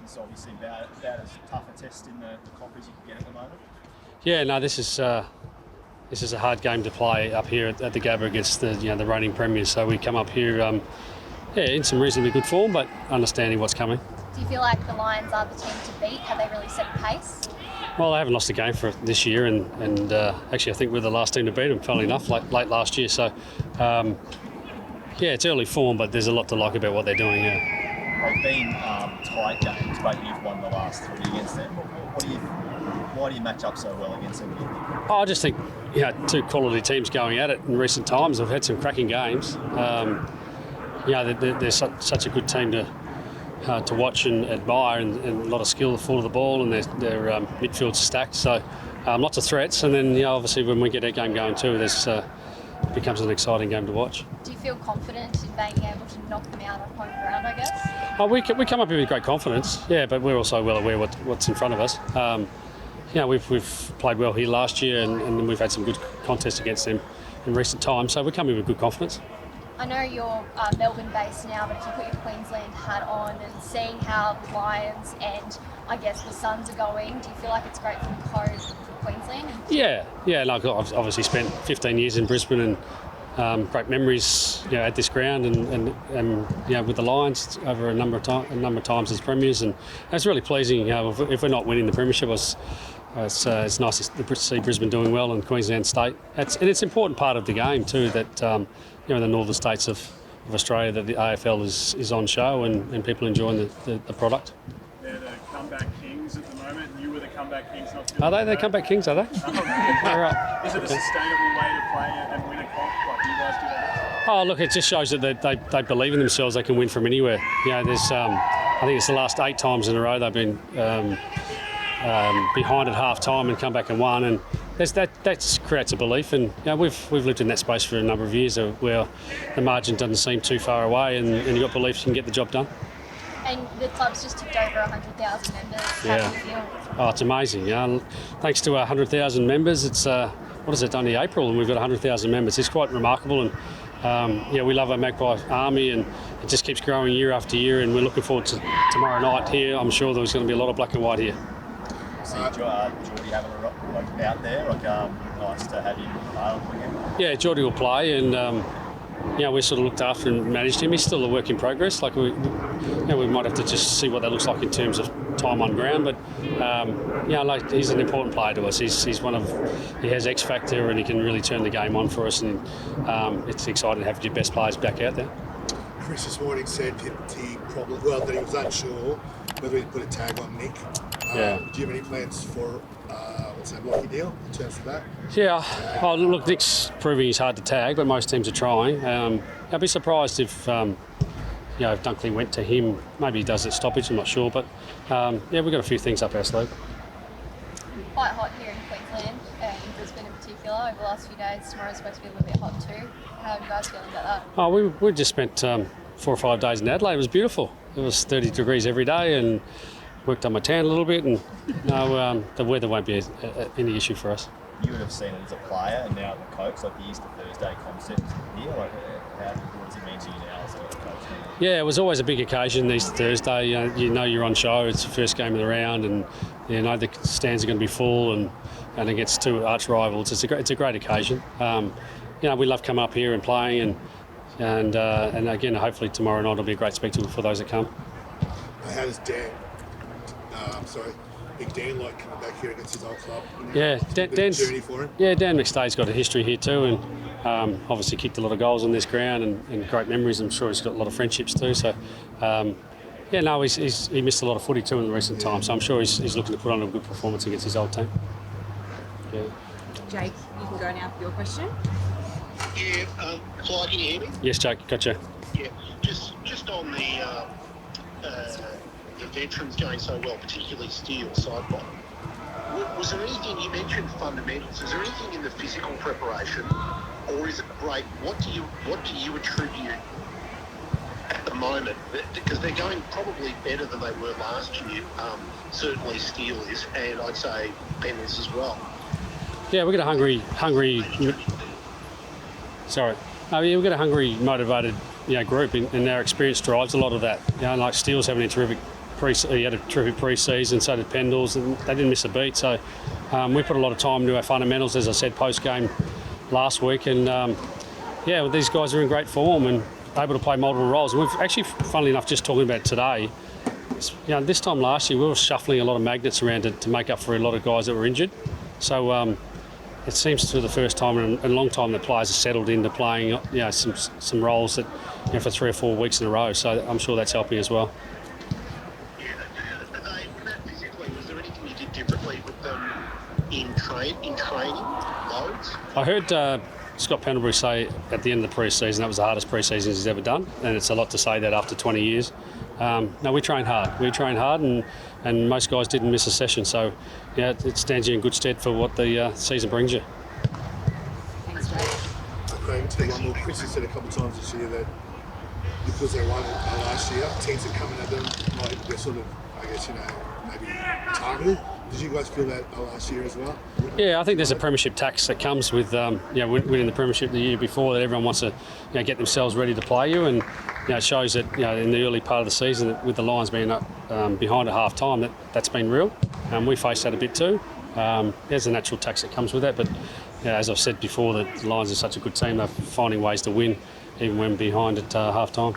It's obviously about as tough a test in the comp as you can get at the moment. Yeah, no, this is a hard game to play up here at the Gabba against the reigning premiers. So we come up here, in some reasonably good form, but understanding what's coming. Do you feel like the Lions are the team to beat? Have they really set the pace? Well, they haven't lost a game for this year, and actually I think we're the last team to beat them, funnily enough, late last year. So, it's early form, but there's a lot to like about what they're doing. Yeah. They've been tight games, but you've won the last 3 against them. Why do you match up so well against them? I just think two quality teams going at it in recent times. I've had some cracking games. They're such a good team to watch and admire, and a lot of skill at the fall of the ball, and their midfield's stacked. So lots of threats, and then obviously when we get our game going too, it becomes an exciting game to watch. Do you feel confident in being able to knock them out on home ground, I guess? We come up here with great confidence, but we're also well aware what's in front of us. We've played well here last year, and we've had some good contests against them in recent times, so we come in with good confidence. I know you're Melbourne-based now, but if you put your Queensland hat on and seeing how the Lions and I guess the Suns are going, do you feel like it's great for the code for Queensland? Yeah. Like I've obviously spent 15 years in Brisbane, and great memories at this ground, and with the Lions over a number of times as premiers, and it's really pleasing. If we're not winning the premiership, it's nice to see Brisbane doing well and Queensland State. It's an important part of the game too, that in the northern states of Australia, that the AFL is on show and people enjoying the product. They're the comeback kings at the moment. You were the comeback kings not too long ago. Are they the comeback kings, are they? Right. Is it a sustainable way to play and win a comp like you guys do that? Oh, look, it just shows that they believe in themselves. They can win from anywhere. There's I think it's the last 8 times in a row they've been behind at half time and come back and won, and that creates a belief. And we've lived in that space for a number of years where the margin doesn't seem too far away, and you've got belief you can get the job done. And the club's just ticked over 100,000 members. How do you feel? Oh, it's amazing. Thanks to 100,000 members, it's only April and we've got 100,000 members. It's quite remarkable, and we love our McRae army, and it just keeps growing year after year, and we're looking forward to tomorrow night here. I'm sure there's going to be a lot of black and white here. See Geordie having a rock out there, nice to have him again. Yeah, Geordie will play, and we sort of looked after and managed him. He's still a work in progress. We might have to just see what that looks like in terms of time on ground. But he's an important player to us. He has X factor, and he can really turn the game on for us. And it's exciting to have your best players back out there. Chris this morning said that he was unsure whether he'd put a tag on Nick. Do you have any plans for lucky deal in terms of that? Yeah. Oh, look, Nick's proving he's hard to tag, but most teams are trying. I'd be surprised if Dunkley went to him. Maybe he does at stoppage, I'm not sure. But we've got a few things up our sleeve. Quite hot here in Queensland, in Brisbane in particular, over the last few days. Tomorrow's supposed to be a little bit hot too. How are you guys feeling about that? Oh, we just spent 4 or 5 days in Adelaide. It was beautiful. It was 30 degrees every day, and worked on my tan a little bit, and the weather won't be any issue for us. You would have seen it as a player, and now the coach, like the Easter Thursday concept here. What does it mean to you now as a coach? Yeah, it was always a big occasion, Easter Thursday. You're on show. It's the first game of the round, and the stands are going to be full, and against 2 arch rivals. It's a great occasion. We love coming up here and playing, and again, hopefully tomorrow night will be a great spectacle for those that come. How does Big Dan like coming back here against his old club? Dan's journey for him. Yeah, Dan McStay's got a history here too, and obviously kicked a lot of goals on this ground and great memories. I'm sure he's got a lot of friendships too. So, he missed a lot of footy too in the recent times. So I'm sure he's looking to put on a good performance against his old team. Yeah. Jake, you can go now for your question. Yeah, Clyde, can you hear me? Yes, Jake, gotcha. Yeah, just on the veterans going so well, particularly Steele, Sidebottom. Was there anything, you mentioned fundamentals, is there anything in the physical preparation, or is it great? What do you attribute at the moment? Because they're going probably better than they were last year. Certainly Steele is, and I'd say Ben is as well. Yeah, we've got a hungry. We've got a hungry, motivated, group, and our experience drives a lot of that. Like Steele's having a terrific he had a terrific pre-season, so did Pendles, and they didn't miss a beat. So we put a lot of time into our fundamentals, as I said, post-game last week. And, well, these guys are in great form and able to play multiple roles. And we've actually, funnily enough, just talking about today, this time last year we were shuffling a lot of magnets around to make up for a lot of guys that were injured. So it seems to be the first time in a long time that players are settled into playing some roles that for 3 or 4 weeks in a row. So I'm sure that's helping as well. Physically, was there anything you did differently with them in training loads? I heard Scott Pendlebury say at the end of the pre-season that was the hardest pre-season he's ever done, and it's a lot to say that after 20 years. No, we trained hard, and most guys didn't miss a session. So, it stands you in good stead for what the season brings you. Thanks, Jake. Okay, one more. Chris has said a couple of times this year that because they won last year, teams are coming at them like they're sort of, I guess, maybe targeted. Did you guys feel that last year as well? Yeah, I think there's a premiership tax that comes with winning the premiership the year before, that everyone wants to get themselves ready to play you, and it shows that in the early part of the season, that with the Lions being up behind at half time, that's been real. We faced that a bit too. There's a natural tax that comes with that, but as I've said before, the Lions are such a good team, they're finding ways to win even when behind at half time.